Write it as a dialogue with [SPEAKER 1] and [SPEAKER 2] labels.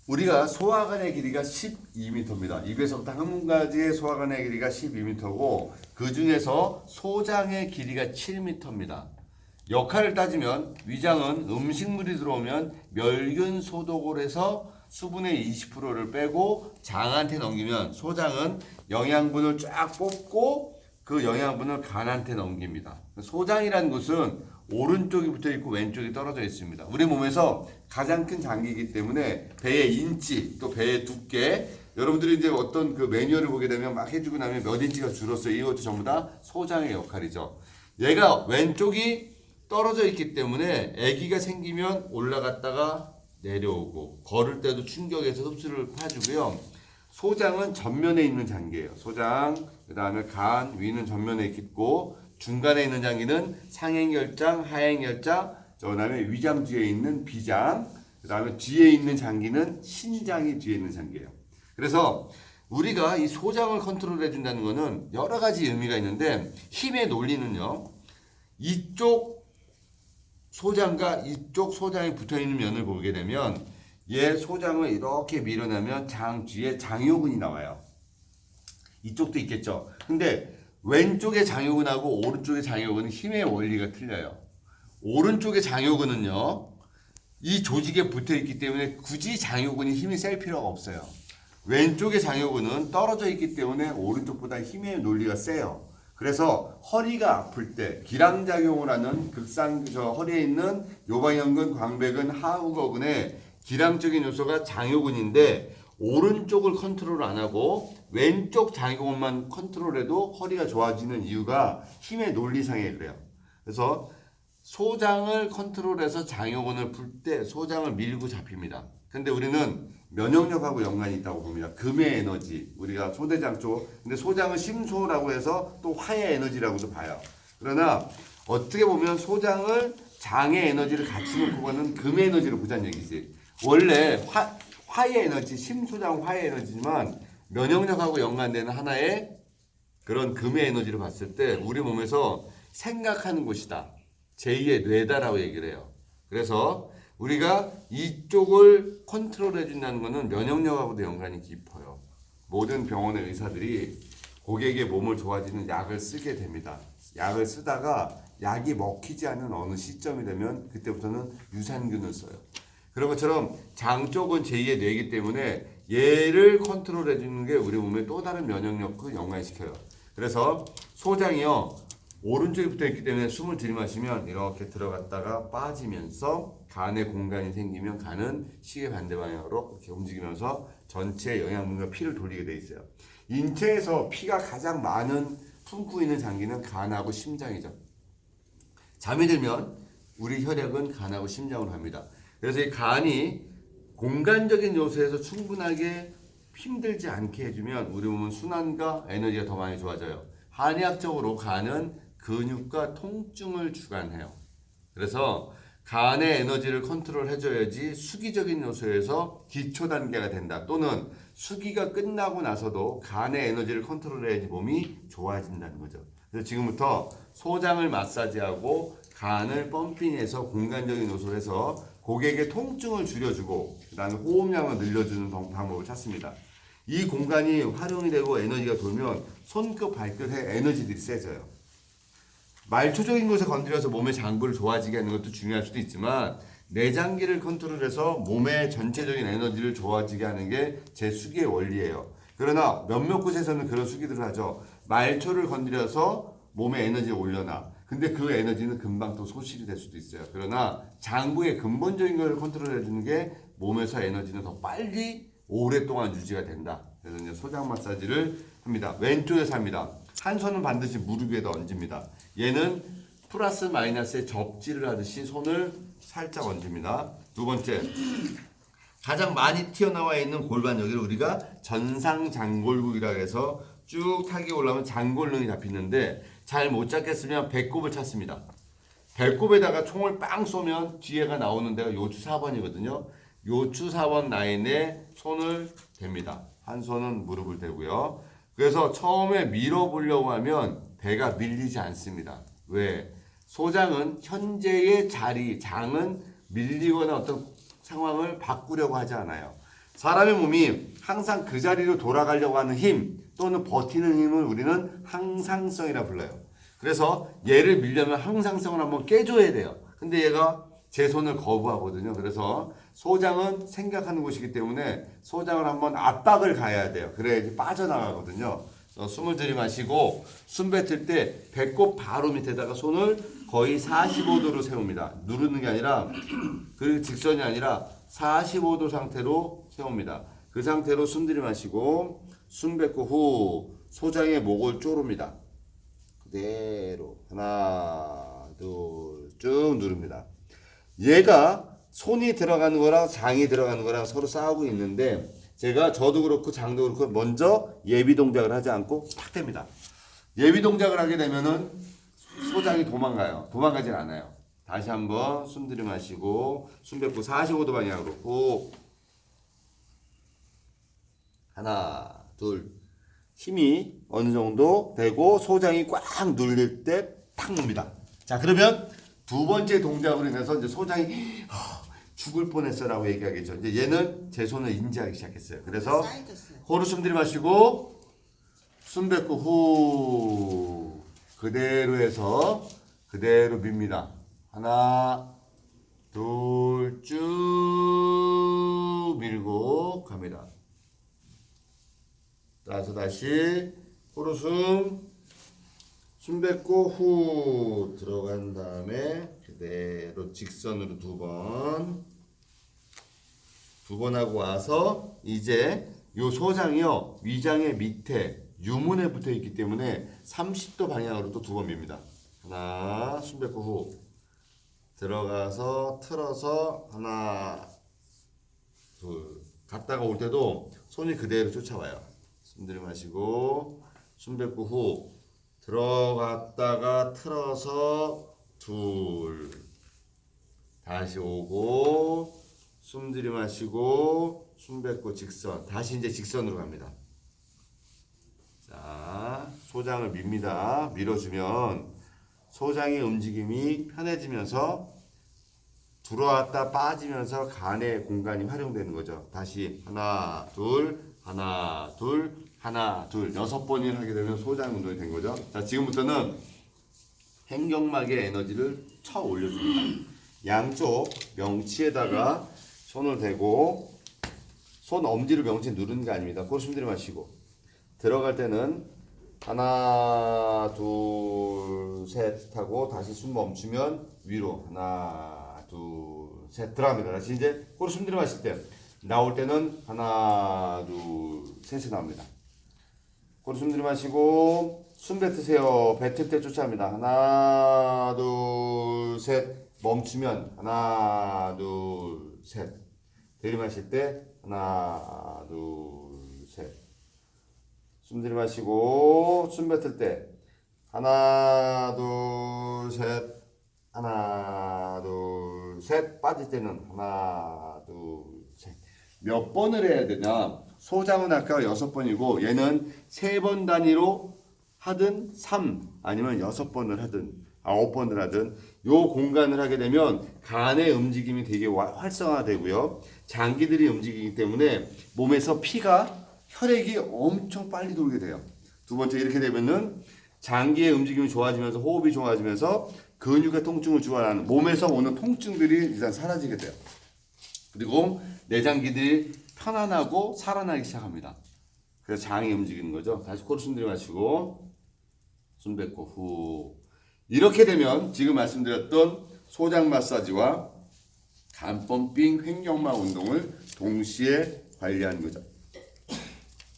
[SPEAKER 1] 우리가 소화관의 길이가 12m입니다. 입에서부터 항문까지의 소화관의 길이가 12m고 그 중에서 소장의 길이가 7m입니다. 역할을 따지면 위장은 음식물이 들어오면 멸균 소독을 해서 수분의 20%를 빼고 장한테 넘기면 소장은 영양분을 쫙 뽑고 그 영양분을 간한테 넘깁니다. 소장이라는 것은 오른쪽이 붙어 있고 왼쪽이 떨어져 있습니다. 우리 몸에서 가장 큰 장기이기 때문에 배의 인치 또 배의 두께 여러분들이 이제 어떤 그 매뉴얼을 보게 되면 막 해주고 나면 몇 인치가 줄었어요. 이것도 전부 다 소장의 역할이죠. 얘가 왼쪽이 떨어져 있기 때문에 아기가 생기면 올라갔다가 내려오고 걸을 때도 충격에서 흡수를 해주고요. 소장은 전면에 있는 장기예요. 소장, 그 다음에 간, 위는 전면에 있고 중간에 있는 장기는 상행결장, 하행결장, 그 다음에 위장 뒤에 있는 비장, 그 다음에 뒤에 있는 장기는 신장이 뒤에 있는 장기예요. 그래서 우리가 이 소장을 컨트롤해 준다는 것은 여러 가지 의미가 있는데 힘의 논리는요. 이쪽 소장과 이쪽 소장이 붙어 있는 면을 보게 되면 얘 소장을 이렇게 밀어내면 장 뒤에 장요근이 나와요. 이쪽도 있겠죠. 근데 왼쪽의 장요근하고 오른쪽의 장요근은 힘의 원리가 틀려요. 오른쪽의 장요근은요. 이 조직에 붙어 있기 때문에 굳이 장요근이 힘이 셀 필요가 없어요. 왼쪽의 장요근은 떨어져 있기 때문에 오른쪽보다 힘의 논리가 세요. 그래서 허리가 아플 때 기량작용을 하는 저 허리에 있는 요방연근, 광배근, 하우거근의 기량적인 요소가 장요근인데 오른쪽을 컨트롤 안 하고 왼쪽 장요근만 컨트롤해도 허리가 좋아지는 이유가 힘의 논리상에 그래요. 그래서 소장을 컨트롤해서 장요근을 풀 때 소장을 밀고 잡힙니다. 근데 우리는 면역력하고 연관이 있다고 봅니다. 금의 에너지, 우리가 소대장 쪽. 근데 소장은 심소라고 해서 또 화의 에너지라고도 봐요. 그러나 어떻게 보면 소장을 장의 에너지를 같이 놓고 가는 금의 에너지로 보자는 얘기지. 원래 화의 에너지, 심소장 화의 에너지지만 면역력하고 연관되는 하나의 그런 금의 에너지를 봤을 때 우리 몸에서 생각하는 곳이다. 제2의 뇌다라고 얘기를 해요. 그래서 우리가 이쪽을 컨트롤해 준다는 것은 면역력하고도 연관이 깊어요. 모든 병원의 의사들이 고객의 몸을 좋아지는 약을 쓰게 됩니다. 약을 쓰다가 약이 먹히지 않는 어느 시점이 되면 그때부터는 유산균을 써요. 그런 것처럼 장 쪽은 제2의 뇌이기 때문에 얘를 컨트롤해 주는 게 우리 몸에 또 다른 면역력을 연관시켜요. 그래서 소장이요. 오른쪽에 붙어있기 때문에 숨을 들이마시면 이렇게 들어갔다가 빠지면서 간에 공간이 생기면 간은 시계 반대 방향으로 이렇게 움직이면서 전체 영양분과 피를 돌리게 돼 있어요. 인체에서 피가 가장 많은 품고 있는 장기는 간하고 심장이죠. 잠이 들면 우리 혈액은 간하고 심장으로 갑니다. 그래서 이 간이 공간적인 요소에서 충분하게 힘들지 않게 해주면 우리 몸은 순환과 에너지가 더 많이 좋아져요. 한의학적으로 간은 근육과 통증을 주관해요. 그래서 간의 에너지를 컨트롤 해줘야지 수기적인 요소에서 기초 단계가 된다. 또는 수기가 끝나고 나서도 간의 에너지를 컨트롤해야지 몸이 좋아진다는 거죠. 그래서 지금부터 소장을 마사지하고 간을 펌핑해서 공간적인 요소를 해서 고객의 통증을 줄여주고 그다음에 호흡량을 늘려주는 방법을 찾습니다. 이 공간이 활용이 되고 에너지가 돌면 손끝 발끝의 에너지들이 세져요. 말초적인 곳에 건드려서 몸의 장부를 좋아지게 하는 것도 중요할 수도 있지만 내장기를 컨트롤해서 몸의 전체적인 에너지를 좋아지게 하는 게 제 수기의 원리예요. 그러나 몇몇 곳에서는 그런 수기들을 하죠. 말초를 건드려서 몸의 에너지를 올려놔. 근데 그 에너지는 금방 또 소실이 될 수도 있어요. 그러나 장부의 근본적인 걸 컨트롤해 주는 게 몸에서 에너지는 더 빨리 오랫동안 유지가 된다. 그래서 이제 소장 마사지를 합니다. 왼쪽에서 합니다. 한 손은 반드시 무릎 위에다 얹습니다. 얘는 플러스 마이너스의 접지를 하듯이 손을 살짝 얹습니다. 두 번째, 가장 많이 튀어나와 있는 골반 여기를 우리가 전상장골국이라고 해서 쭉 타기 올라오면 장골릉이 잡히는데 잘 못 잡겠으면 배꼽을 찾습니다. 배꼽에다가 총을 빵 쏘면 뒤에가 나오는 데가 요추 4번이거든요. 요추 4번 라인에 손을 댑니다. 한 손은 무릎을 대고요. 그래서 처음에 밀어보려고 하면 배가 밀리지 않습니다. 왜? 소장은 현재의 자리, 장은 밀리거나 어떤 상황을 바꾸려고 하지 않아요. 사람의 몸이 항상 그 자리로 돌아가려고 하는 힘 또는 버티는 힘을 우리는 항상성이라 불러요. 그래서 얘를 밀려면 항상성을 한번 깨줘야 돼요. 근데 얘가 제 손을 거부하거든요. 그래서 소장은 생각하는 곳이기 때문에 소장을 한번 압박을 가해야 돼요. 그래야지 빠져나가거든요. 숨을 들이마시고 숨 뱉을 때 배꼽 바로 밑에다가 손을 거의 45도로 세웁니다. 누르는 게 아니라 그리고 직선이 아니라 45도 상태로 세웁니다. 그 상태로 숨 들이마시고 숨 뱉고 후 소장의 목을 조릅니다. 그대로 하나 둘 쭉 누릅니다. 얘가 손이 들어가는 거랑 장이 들어가는 거랑 서로 싸우고 있는데 저도 그렇고 장도 그렇고 먼저 예비 동작을 하지 않고 탁 댑니다. 예비 동작을 하게 되면은 소장이 도망가진 않아요. 다시 한번 숨 들이마시고 숨 뱉고 45도 방향으로 후 하나 둘 힘이 어느 정도 되고 소장이 꽉 눌릴 때 탁 놉니다. 자, 그러면 두 번째 동작으로 인해서 이제 소장이 죽을 뻔했어라고 얘기하겠죠. 이제 얘는 제 손을 인지하기 시작했어요. 그래서 호흡 숨 들이마시고 숨 뱉고 후 그대로 해서 그대로 밉니다. 하나 둘 쭉 밀고 갑니다. 따라서 다시 호흡 숨 뱉고 후 들어간 다음에 그대로 직선으로 두 번 하고 와서 이제 요 소장이요 위장의 밑에 유문에 붙어 있기 때문에 30도 방향으로 또 두 번 밉니다. 하나 숨 뱉고 후 들어가서 틀어서 하나 둘 갔다가 올 때도 손이 그대로 쫓아와요. 숨 들이마시고 숨 뱉고 후 들어갔다가 틀어서 둘 다시 오고 숨 들이마시고 숨 뱉고 직선 다시 이제 직선으로 갑니다. 자, 소장을 밉니다. 밀어주면 소장의 움직임이 편해지면서 들어왔다 빠지면서 간의 공간이 활용되는 거죠. 다시 하나 둘 하나 둘 하나 둘 6번을 하게 되면 소장 운동이 된 거죠. 자, 지금부터는 횡격막의 에너지를 쳐 올려줍니다. 양쪽 명치에다가 손을 대고 손 엄지를 명치에 누르는 게 아닙니다. 코로 숨 들이마시고 들어갈 때는 하나 둘 셋 하고 다시 숨 멈추면 위로 하나 둘 셋 들어갑니다. 다시 이제 코로 숨 들이마실 때 나올 때는 하나 둘 셋이 나옵니다. 코로 숨 들이마시고 숨 뱉으세요. 뱉을 때 쫓아갑니다. 하나 둘 셋 멈추면 하나 둘 셋 들이마실 때 하나 둘 셋 숨 들이마시고 숨 뱉을 때 하나 둘 셋 하나 둘 셋 빠질 때는 하나 둘 셋 몇 번을 해야 되냐? 소장은 아까 6번이고 얘는 3번 단위로 하든 3 아니면 6번을 하든 9번을 하든 요 공간을 하게 되면 간의 움직임이 되게 활성화되고요. 장기들이 움직이기 때문에 몸에서 혈액이 엄청 빨리 돌게 돼요. 두 번째 이렇게 되면은 장기의 움직임이 좋아지면서 호흡이 좋아지면서 근육의 통증을 주관하는 몸에서 오는 통증들이 일단 사라지게 돼요. 그리고 내장기들이 편안하고 살아나기 시작합니다. 그래서 장이 움직이는 거죠. 다시 코로 숨 들이마시고 숨 뱉고 후 이렇게 되면 지금 말씀드렸던 소장 마사지와 간펌핑 횡격막 운동을 동시에 관리하는 거죠.